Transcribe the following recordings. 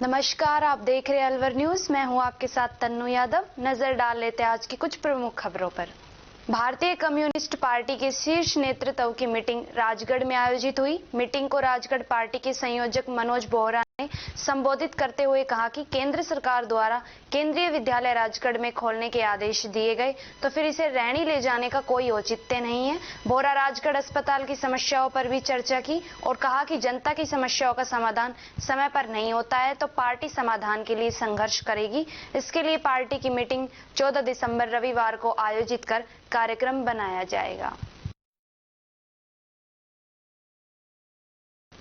नमस्कार, आप देख रहे हैं अलवर न्यूज। मैं हूं आपके साथ तन्नू यादव। नजर डाल लेते हैं आज की कुछ प्रमुख खबरों पर। भारतीय कम्युनिस्ट पार्टी के शीर्ष नेतृत्व की मीटिंग राजगढ़ में आयोजित हुई। मीटिंग को राजगढ़ पार्टी के संयोजक मनोज बोहरा ने संबोधित करते हुए कहा कि केंद्र सरकार द्वारा केंद्रीय विद्यालय राजगढ़ में खोलने के आदेश दिए गए तो फिर इसे रैणी ले जाने का कोई औचित्य नहीं है। बोहरा राजगढ़ अस्पताल की समस्याओं पर भी चर्चा की और कहा कि जनता की समस्याओं का समाधान समय पर नहीं होता है तो पार्टी समाधान के लिए संघर्ष करेगी। इसके लिए पार्टी की मीटिंग 14 दिसंबर रविवार को आयोजित कर कार्यक्रम बनाया जाएगा।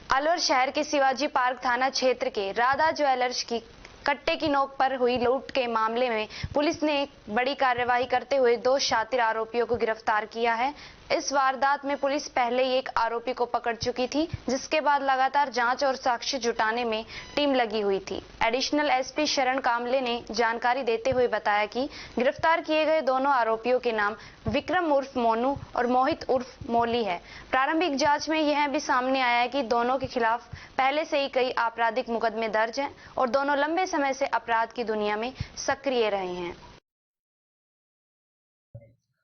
अलवर शहर के शिवाजी पार्क थाना क्षेत्र के राधा ज्वेलर्स की कट्टे की नोक पर हुई लूट के मामले में पुलिस ने एक बड़ी कार्रवाई करते हुए 2 शातिर आरोपियों को गिरफ्तार किया है। इस वारदात में पुलिस पहले ही एक आरोपी को पकड़ चुकी थी, जिसके बाद लगातार जांच और साक्ष्य जुटाने में टीम लगी हुई थी। एडिशनल एसपी शरण कामले ने जानकारी देते हुए बताया कि गिरफ्तार किए गए दोनों आरोपियों के नाम विक्रम उर्फ मोनू और मोहित उर्फ मोली है। प्रारंभिक जांच में यह भी सामने आया है कि दोनों के खिलाफ पहले से ही कई आपराधिक मुकदमे दर्ज हैं और दोनों लंबे समय से अपराध की दुनिया में सक्रिय रहे हैं।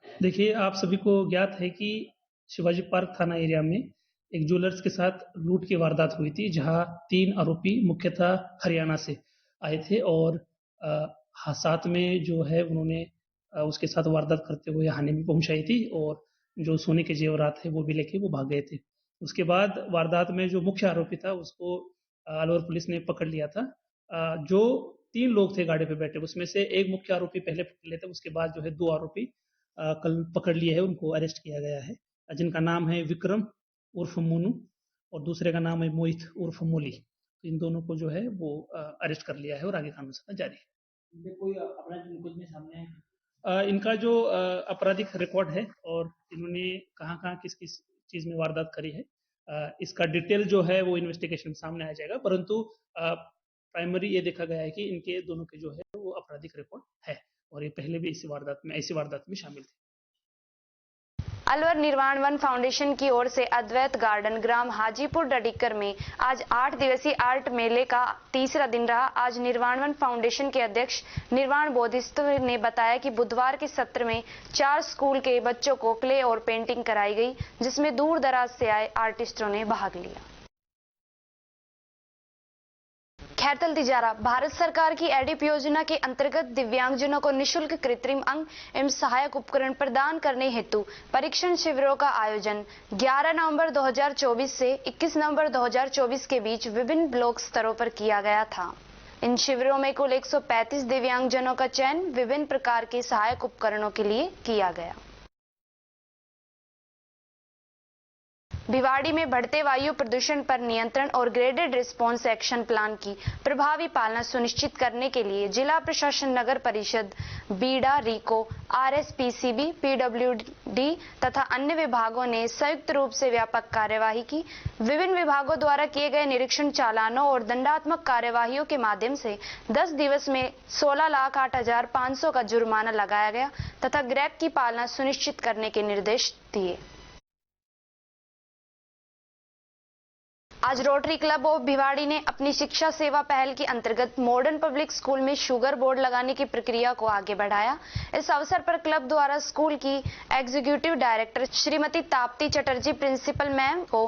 देखिए, आप सभी को ज्ञात है कि शिवाजी पार्क थाना एरिया में एक ज्वेलर्स के साथ लूट की वारदात हुई थी, जहां 3 आरोपी मुख्यतः हरियाणा से आए थे और साथ में जो है उन्होंने उसके साथ वारदात करते हुए हानि भी पहुंचाई थी और जो सोने के जेवरात थे वो भी लेके वो भाग गए थे। उसके बाद वारदात में जो मुख्य आरोपी था उसको अलवर पुलिस ने पकड़ लिया था। जो 3 लोग थे गाड़ी पे बैठे, उसमें से एक मुख्य आरोपी पहले पकड़ लिए थे, उसके बाद जो है 2 आरोपी कल पकड़ लिए है, उनको अरेस्ट किया गया है, जिनका नाम है विक्रम उर्फ मोनू और दूसरे का नाम है मोहित उर्फ मोली। तो इन दोनों को जो है वो अरेस्ट कर लिया है और आगे कानून सजा जारी है। इनमें कोई आपराधिक मुकदमे सामने आए? इनका जो आपराधिक रिकॉर्ड है और इन्होंने कहाँ-कहाँ किस-किस चीज़ में वारदात करी है, इसका डिटेल जो है वो इन्वेस्टिगेशन में सामने आ जाएगा, परंतु प्राइमरी ये देखा गया है कि इनके दोनों के जो है वो आपराधिक रिकॉर्ड है और ये पहले भी ऐसी वारदात में शामिल थे। अलवर निर्वाण वन फाउंडेशन की ओर से अद्वैत गार्डन ग्राम हाजीपुर डडिक्कर में आज 8 दिवसीय आर्ट मेले का तीसरा दिन रहा। आज निर्वाण वन फाउंडेशन के अध्यक्ष निर्वाण बोधिसत्व ने बताया कि बुधवार के सत्र में 4 स्कूल के बच्चों को क्ले और पेंटिंग कराई गई, जिसमें दूर दराज से आए आर्टिस्टों ने भाग लिया। खैरतल तिजारा भारत सरकार की एडिप योजना के अंतर्गत दिव्यांगजनों को निशुल्क कृत्रिम अंग एवं सहायक उपकरण प्रदान करने हेतु परीक्षण शिविरों का आयोजन 11 नवंबर 2024 से 21 नवंबर 2024 के बीच विभिन्न ब्लॉक स्तरों पर किया गया था। इन शिविरों में कुल 135 दिव्यांगजनों का चयन विभिन्न प्रकार के सहायक उपकरणों के लिए किया गया। भिवाड़ी में बढ़ते वायु प्रदूषण पर नियंत्रण और ग्रेडेड रिस्पांस एक्शन प्लान की प्रभावी पालना सुनिश्चित करने के लिए जिला प्रशासन, नगर परिषद, बीडा, रीको, आरएसपीसीबी, पीडब्ल्यूडी तथा अन्य विभागों ने संयुक्त रूप से व्यापक कार्यवाही की। विभिन्न विभागों द्वारा किए गए निरीक्षण, चालानों और दंडात्मक कार्यवाहियों के माध्यम से 10 दिवस में 16,08,500 का जुर्माना लगाया गया तथा ग्रैप की पालना सुनिश्चित करने के निर्देश दिए। आज रोटरी क्लब ऑफ भिवाड़ी ने अपनी शिक्षा सेवा पहल के अंतर्गत मॉडर्न पब्लिक स्कूल में शुगर बोर्ड लगाने की प्रक्रिया को आगे बढ़ाया। इस अवसर पर क्लब द्वारा स्कूल की executive director Shrimati Tapti Chatterjee principal ma'am को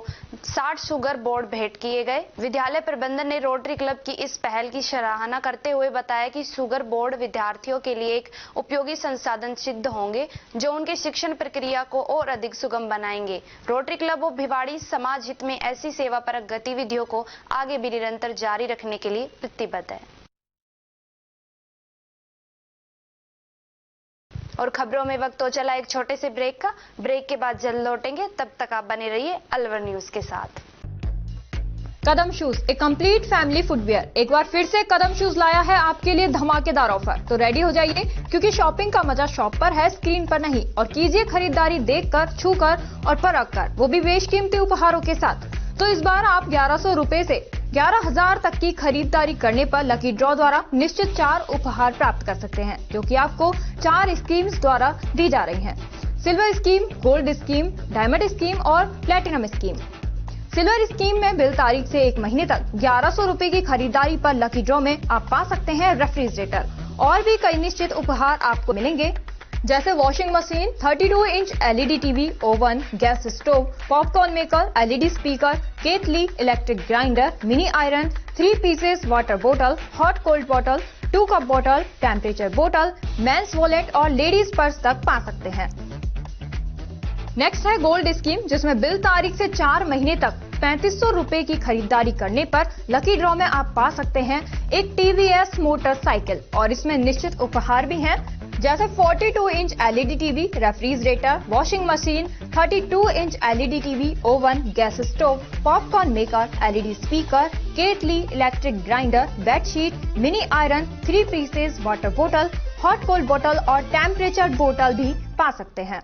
60 शुगर बोर्ड भेंट किए गए। विद्यालय प्रबंधन ने रोटरी क्लब की इस पहल की सराहना करते हुए बताया कि शुगर बोर्ड विद्यार्थियों के लिए एक उपयोगी संसाधन सिद्ध होंगे, जो उनके शिक्षण प्रक्रिया को और अधिक सुगम बनाएंगे। रोटरी क्लब ऑफ भिवाड़ी समाज हित में ऐसी सेवा परक गतिविधियों को आगे भी निरंतर जारी रखने के लिए प्रतिबद्ध है। और खबरों में वक्त हो चला एक छोटे से ब्रेक का। ब्रेक के बाद जल्द लौटेंगे, तब तक आप बने रहिए अलवर न्यूज के साथ। कदम शूज, एक कंप्लीट फैमिली फुटवियर, एक बार फिर से कदम शूज लाया है आपके लिए धमाकेदार ऑफर। तो रेडी हो जाइए, क्योंकि शॉपिंग का मजा शॉप पर है, स्क्रीन पर नहीं। और कीजिए खरीदारी देखकर, छूकर और परख कर, वो भी बेशकीमती उपहारों के साथ। तो इस बार आप 1100 रुपए से 11,000 तक की खरीदारी करने पर लकी ड्रॉ द्वारा निश्चित 4 उपहार प्राप्त कर सकते हैं, जो कि आपको 4 स्कीम्स द्वारा दी जा रही हैं। Silver scheme, gold scheme, diamond scheme और प्लेटिनम स्कीम। सिल्वर स्कीम में बिल तारीख से 1 महीने तक 1100 रुपए की खरीदारी पर लकी ड्रॉ में आप पा सकते हैं रेफ्रिजरेटर और भी कई निश्चित उपहार आपको मिलेंगे, जैसे washing machine, 32 inch LED TV, oven, gas stove, popcorn maker, LED speaker, kettle, electric grinder, mini iron, 3 pieces water बोतल, हॉट कोल्ड बोतल, 2 कप बोतल, टेम्परेचर बोतल, मेंस वॉलेट और लेडीज पर्स तक पा सकते हैं। नेक्स्ट है गोल्ड स्कीम, जिसमें बिल तारीख से 4 महीने तक 3500 रुपए की खरीदारी करने पर लकी ड्रॉ में आप पा सकते हैं एक TVS मोटरसाइकिल और इसमें निश्चित उपहार भी हैं, जैसे 42 inch LED TV, refrigerator, washing machine, 32 inch LED TV, oven, gas stove, popcorn maker, LED speaker, kettle, electric grinder, bedsheet, mini iron, 3 pieces water बोतल, हॉट कोल्ड बोतल और टेम्परेचर बोतल भी पा सकते हैं।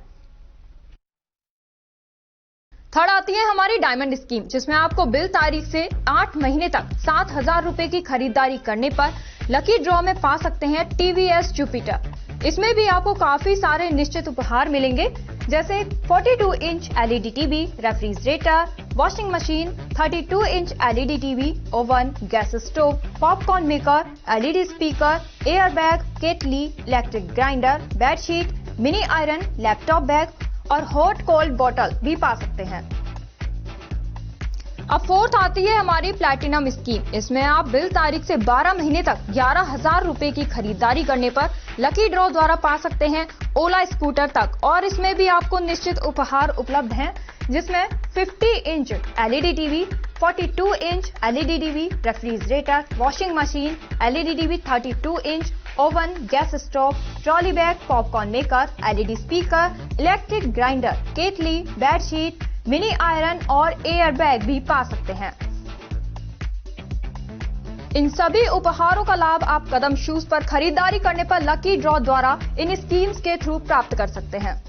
थर्ड आती है हमारी डायमंड स्कीम, जिसमें आपको बिल तारीख से 8 महीने तक 7000 रुपए की खरीदारी करने पर लकी ड्रॉ में पा सकते हैं TVS जुपिटर। इसमें भी आपको काफी सारे निश्चित उपहार मिलेंगे, जैसे 42 inch LED TV, refrigerator, washing machine, 32 inch LED TV, oven, gas stove, popcorn maker, LED speaker, air bag, kettle, electric grinder, bedsheet, mini iron, laptop bag और हॉट कोल्ड बोतल भी पा सकते हैं। अब फोर्थ आती है हमारी प्लैटिनम स्कीम। इसमें आप बिल तारीख से 12 महीने तक 11,000 रुपए की खरीदारी करने पर लकी ड्रॉ द्वारा पा सकते हैं ओला स्कूटर तक और इसमें भी आपको निश्चित उपहार उपलब्ध हैं, जिसमें 50 inch LED TV, 42 inch LED TV, refrigerator, washing machine, LED TV, 32 inch, oven, gas stove, trolley bag, popcorn maker, LED speaker, electric grinder, kettle, bedsheet, mini iron और एयर बैग भी पा सकते हैं। इन सभी उपहारों का लाभ आप कदम शूज पर खरीदारी करने पर लकी ड्रॉ द्वारा इन स्कीम्स के थ्रू प्राप्त कर सकते हैं।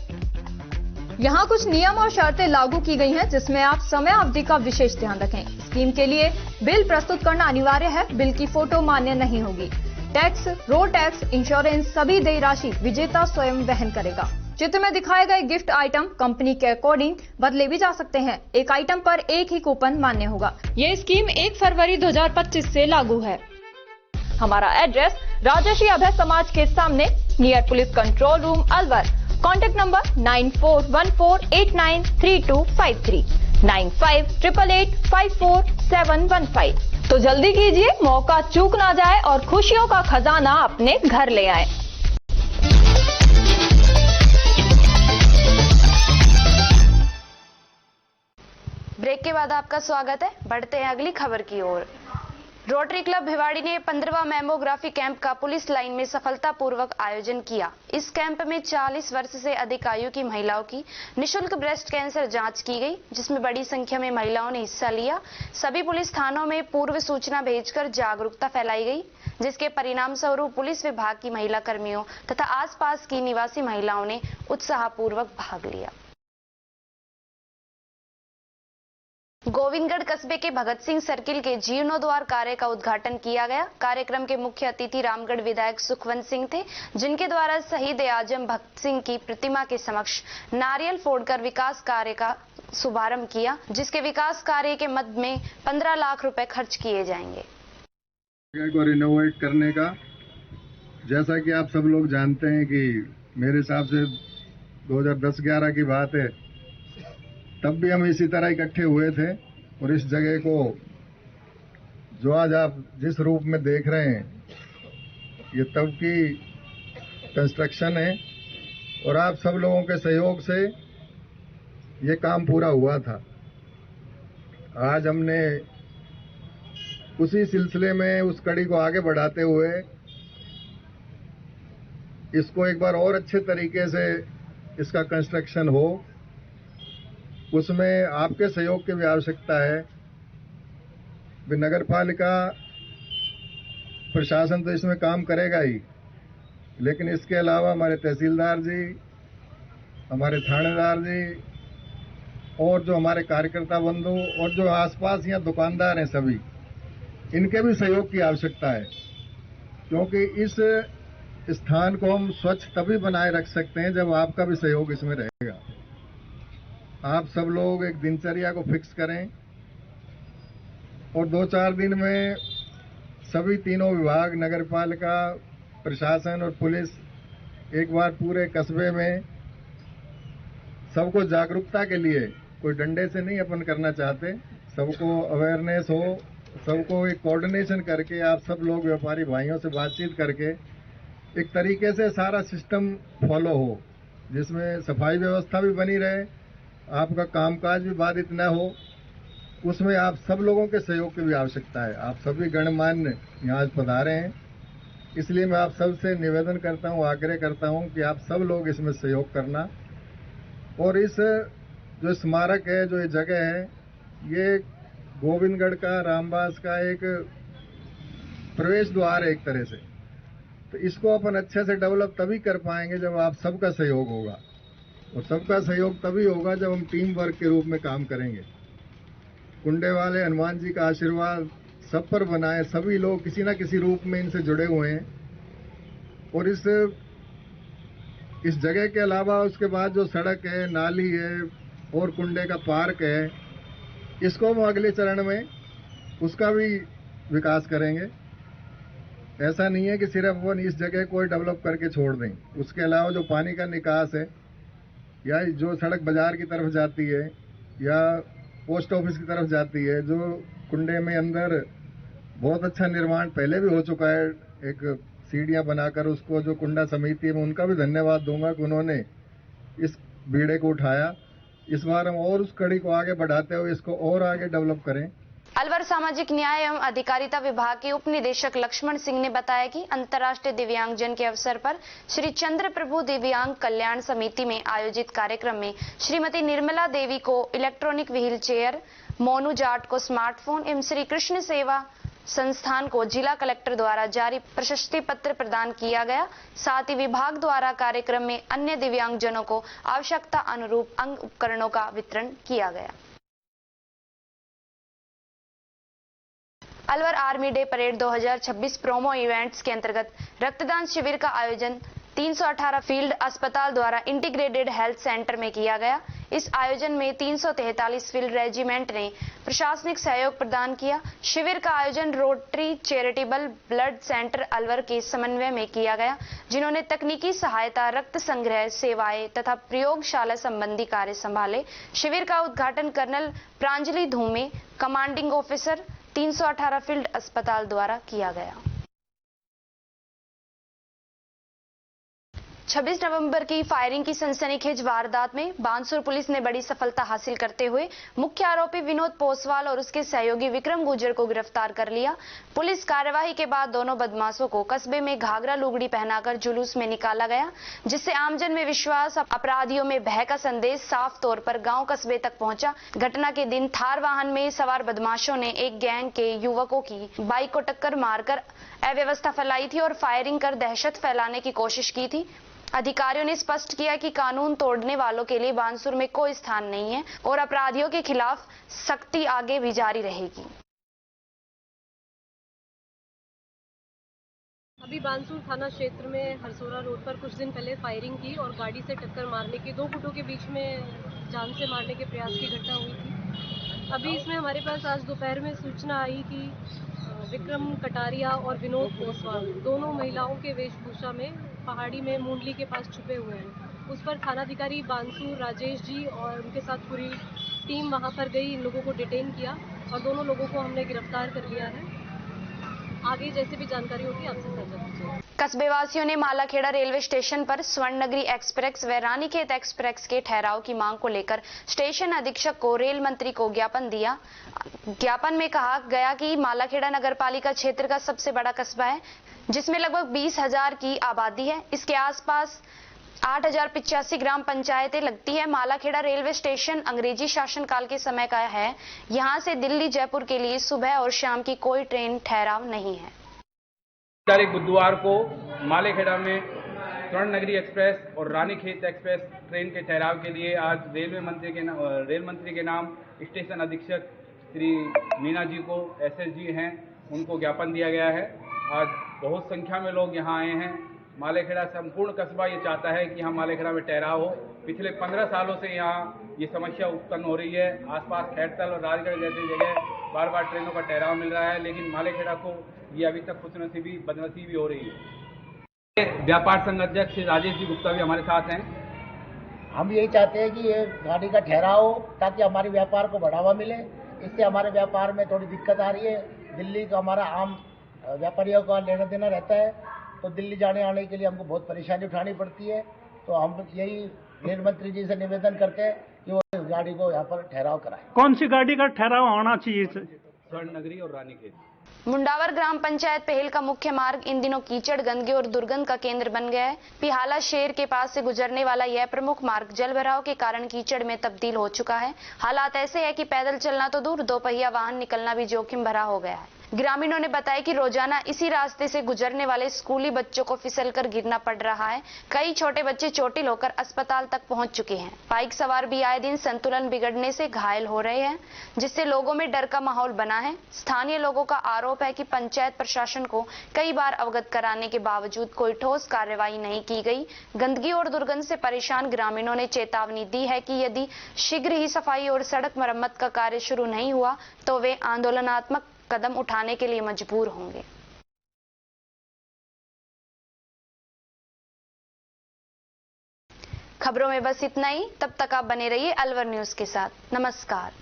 यहाँ कुछ नियम और शर्तें लागू की गई हैं, जिसमें आप समय अवधि का विशेष ध्यान रखें। स्कीम के लिए बिल प्रस्तुत करना अनिवार्य है। बिल की फोटो मान्य नहीं होगी। टैक्स, रोड टैक्स, इंश्योरेंस सभी देय राशि विजेता स्वयं वहन करेगा। चित्र में दिखाए गए गिफ्ट आइटम कंपनी के अकॉर्डिंग बदले भी जा सकते हैं। एक आइटम पर एक ही कूपन मान्य होगा। ये स्कीम 1 फरवरी 2025 से लागू है। हमारा एड्रेस राजर्षि अभय समाज के सामने, near police control room, Alwar. Contact number 9414893253, 9588854715। तो जल्दी कीजिए, मौका चूक ना जाए और खुशियों का खजाना अपने घर ले आए। ब्रेक के बाद आपका स्वागत है। बढ़ते हैं अगली खबर की ओर। रोटरी क्लब भिवाड़ी ने 15वां मैमोग्राफी कैंप का पुलिस लाइन में सफलतापूर्वक आयोजन किया। इस कैंप में 40 वर्ष से अधिक आयु की महिलाओं की निशुल्क ब्रेस्ट कैंसर जांच की गई, जिसमें बड़ी संख्या में महिलाओं ने हिस्सा लिया। सभी पुलिस थानों में पूर्व सूचना भेजकर जागरूकता फैलाई गई, जिसके परिणाम स्वरूप पुलिस विभाग की महिला कर्मियों तथा आसपास की निवासी महिलाओं ने उत्साहपूर्वक भाग लिया। गोविंदगढ़ कस्बे के भगत सिंह सर्किल के जीर्णोद्वार कार्य का उद्घाटन किया गया। कार्यक्रम के मुख्य अतिथि रामगढ़ विधायक सुखवंत सिंह थे, जिनके द्वारा शहीद आजम भगत सिंह की प्रतिमा के समक्ष नारियल फोड़कर विकास कार्य का शुभारंभ किया, जिसके विकास कार्य के मद में 15 लाख रुपए खर्च किए जाएंगे। को रिनोवेट करने का, जैसा कि आप सब लोग जानते हैं कि मेरे हिसाब से 2010-11 की बात है, तब भी हम इसी तरह इकट्ठे हुए थे और इस जगह को जो आज आप जिस रूप में देख रहे हैं, ये तब की कंस्ट्रक्शन है और आप सब लोगों के सहयोग से ये काम पूरा हुआ था। आज हमने उसी सिलसिले में उस कड़ी को आगे बढ़ाते हुए इसको एक बार और अच्छे तरीके से इसका कंस्ट्रक्शन हो, उसमें आपके सहयोग की भी आवश्यकता है। नगर पालिका प्रशासन तो इसमें काम करेगा ही, लेकिन इसके अलावा हमारे तहसीलदार जी, हमारे थानेदार जी और जो हमारे कार्यकर्ता बंधु और जो आसपास यहाँ दुकानदार हैं, सभी इनके भी सहयोग की आवश्यकता है, क्योंकि इस स्थान को हम स्वच्छ तभी बनाए रख सकते हैं जब आपका भी सहयोग इसमें रहेगा। आप सब लोग एक दिनचर्या को फिक्स करें और 2-4 दिन में सभी तीनों विभाग, नगरपालिका, प्रशासन और पुलिस एक बार पूरे कस्बे में सबको जागरूकता के लिए, कोई डंडे से नहीं अपन करना चाहते, सबको अवेयरनेस हो, सबको एक कोऑर्डिनेशन करके आप सब लोग व्यापारी भाइयों से बातचीत करके एक तरीके से सारा सिस्टम फॉलो हो, जिसमें सफाई व्यवस्था भी बनी रहे, आपका कामकाज भी बाधित न हो। उसमें आप सब लोगों के सहयोग की भी आवश्यकता है। आप सभी गणमान्य यहाँ पधारे हैं, इसलिए मैं आप सबसे निवेदन करता हूँ, आग्रह करता हूँ कि आप सब लोग इसमें सहयोग करना। और इस जो स्मारक है, जो ये जगह है, ये गोविंदगढ़ का, रामबास का एक प्रवेश द्वार है एक तरह से। तो इसको अपन अच्छे से डेवलप तभी कर पाएंगे जब आप सबका सहयोग होगा, और सबका सहयोग तभी होगा जब हम टीम वर्क के रूप में काम करेंगे। कुंडे वाले हनुमान जी का आशीर्वाद सब पर बनाए, सभी लोग किसी न किसी रूप में इनसे जुड़े हुए हैं। और इस जगह के अलावा उसके बाद जो सड़क है, नाली है और कुंडे का पार्क है, इसको हम अगले चरण में उसका भी विकास करेंगे। ऐसा नहीं है कि सिर्फ वो इस जगह को डेवलप करके छोड़ दें। उसके अलावा जो पानी का निकास है, या जो सड़क बाजार की तरफ जाती है या पोस्ट ऑफिस की तरफ जाती है, जो कुंडे में अंदर बहुत अच्छा निर्माण पहले भी हो चुका है, एक सीढ़ियां बनाकर उसको, जो कुंडा समिति है, मैं उनका भी धन्यवाद दूंगा कि उन्होंने इस बीड़े को उठाया। इस बार हम और उस कड़ी को आगे बढ़ाते हुए इसको और आगे डेवलप करें। अलवर सामाजिक न्याय एवं अधिकारिता विभाग के उप निदेशक लक्ष्मण सिंह ने बताया कि अंतर्राष्ट्रीय दिव्यांगजन के अवसर पर श्री चंद्र प्रभु दिव्यांग कल्याण समिति में आयोजित कार्यक्रम में श्रीमती निर्मला देवी को electronic wheel chair, Monu Jat को स्मार्टफोन एवं श्री कृष्ण सेवा संस्थान को जिला कलेक्टर द्वारा जारी प्रशस्ति पत्र प्रदान किया गया। साथ ही विभाग द्वारा कार्यक्रम में अन्य दिव्यांगजनों को आवश्यकता अनुरूप अंग उपकरणों का वितरण किया गया। Alwar army day parade 2026 promo events के अंतर्गत रक्तदान शिविर का आयोजन 318 फील्ड अस्पताल द्वारा इंटीग्रेटेड हेल्थ सेंटर में किया गया। इस आयोजन में 343 फील्ड रेजिमेंट ने प्रशासनिक सहयोग प्रदान किया। शिविर का आयोजन rotary charitable blood centre Alwar के समन्वय में किया गया, जिन्होंने तकनीकी सहायता, रक्त संग्रह सेवाएं तथा प्रयोगशाला संबंधी कार्य संभाले। शिविर का उद्घाटन colonel Pranjali Dhume, commanding officer 318 field अस्पताल द्वारा किया गया। 26 नवंबर की फायरिंग की सनसनीखेज वारदात में बानसूर पुलिस ने बड़ी सफलता हासिल करते हुए मुख्य आरोपी विनोद पोसवाल और उसके सहयोगी विक्रम गुर्जर को गिरफ्तार कर लिया। पुलिस कार्यवाही के बाद दोनों बदमाशों को कस्बे में घाघरा लुगड़ी पहनाकर जुलूस में निकाला गया, जिससे आमजन में विश्वास, अपराधियों में भय का संदेश साफ तौर पर गांव कस्बे तक पहुंचा। घटना के दिन थार वाहन में सवार बदमाशों ने एक गैंग के युवकों की बाइक को टक्कर मारकर अव्यवस्था फैलाई थी और फायरिंग कर दहशत फैलाने की कोशिश की थी। अधिकारियों ने स्पष्ट किया कि कानून तोड़ने वालों के लिए बानसूर में कोई स्थान नहीं है और अपराधियों के खिलाफ सख्ती आगे भी जारी रहेगी। अभी बानसूर थाना क्षेत्र में हरसोरा रोड पर कुछ दिन पहले फायरिंग की और गाड़ी से टक्कर मारने की, दो गुटों के बीच में जान से मारने के प्रयास की घटना हुई थी। अभी इसमें हमारे पास आज दोपहर में सूचना आई कि विक्रम कटारिया और विनोद पोसवाल दोनों महिलाओं के वेशभूषा में पहाड़ी में मुंडली के पास छुपे हुए हैं। उस पर थानाधिकारी बानसूर राजेश जी और उनके साथ पूरी टीम वहां पर गई, इन लोगों को डिटेन किया और दोनों लोगों को हमने गिरफ्तार कर लिया है। आगे जैसे भी जानकारी होगी आपसे साझा कीजिए। कस्बे वासियों ने मालाखेड़ा रेलवे स्टेशन पर स्वर्ण नगरी एक्सप्रेस व रानीखेत एक्सप्रेस के ठहराव की मांग को लेकर स्टेशन अधीक्षक को रेल मंत्री को ज्ञापन दिया। ज्ञापन में कहा गया कि मालाखेड़ा नगरपालिका क्षेत्र का सबसे बड़ा कस्बा है, जिसमें लगभग 20,000 की आबादी है। इसके आसपास 8,085 ग्राम पंचायतें लगती है। मालाखेड़ा रेलवे स्टेशन अंग्रेजी शासनकाल के समय का है। यहां से दिल्ली, जयपुर के लिए सुबह और शाम की कोई ट्रेन ठहराव नहीं है। तारीख बुधवार को मालाखेड़ा में स्वर्ण नगरी एक्सप्रेस और रानीखेत एक्सप्रेस ट्रेन के ठहराव के लिए आज रेल मंत्री के नाम स्टेशन अधीक्षक श्री मीना जी को, एसएसजी हैं, उनको ज्ञापन दिया गया है। आज बहुत संख्या में लोग यहाँ आए हैं मालेखेड़ा संपूर्ण कस्बा ये चाहता है कि हम मालेखेड़ा में ठहराव हो। पिछले 15 सालों से यहाँ ये समस्या उत्पन्न हो रही है। आसपास खैरतल और राजगढ़ जैसी जगह बार बार ट्रेनों का ठहराव मिल रहा है, लेकिन मालेखेड़ा को ये अभी तक खुशनसीबी बदनसीबी हो रही है। व्यापार संघ अध्यक्ष राजेश जी गुप्ता भी हमारे साथ हैं। हम यही चाहते हैं कि ये गाड़ी का ठहराव हो ताकि हमारे व्यापार को बढ़ावा मिले। इससे हमारे व्यापार में थोड़ी दिक्कत आ रही है। दिल्ली का हमारा आम व्यापारियों का लेना देना रहता है, तो दिल्ली जाने आने के लिए हमको बहुत परेशानी उठानी पड़ती है। तो हम यही रेल मंत्री जी से निवेदन करते हैं कि वो गाड़ी को यहाँ पर ठहराव कराएं। कौन सी गाड़ी का ठहराव होना चाहिए? स्वर्ण नगरी और रानीखेत। मुंडावर ग्राम पंचायत पहल का मुख्य मार्ग इन दिनों कीचड़, गंदगी और दुर्गंध का केंद्र बन गया है। पिहाला शेर के पास से गुजरने वाला यह प्रमुख मार्ग जलभराव के कारण कीचड़ में तब्दील हो चुका है। हालात ऐसे है कि पैदल चलना तो दूर, दोपहिया वाहन निकलना भी जोखिम भरा हो गया है। ग्रामीणों ने बताया कि रोजाना इसी रास्ते से गुजरने वाले स्कूली बच्चों को फिसलकर गिरना पड़ रहा है। कई छोटे बच्चे चोटिल होकर अस्पताल तक पहुंच चुके हैं। बाइक सवार भी आए दिन संतुलन बिगड़ने से घायल हो रहे हैं, जिससे लोगों में डर का माहौल बना है। स्थानीय लोगों का आरोप है कि पंचायत प्रशासन को कई बार अवगत कराने के बावजूद कोई ठोस कार्रवाई नहीं की गई। गंदगी और दुर्गंध से परेशान ग्रामीणों ने चेतावनी दी है कि यदि शीघ्र ही सफाई और सड़क मरम्मत का कार्य शुरू नहीं हुआ तो वे आंदोलनात्मक कदम उठाने के लिए मजबूर होंगे। खबरों में बस इतना ही। तब तक आप बने रहिए अलवर न्यूज के साथ। नमस्कार।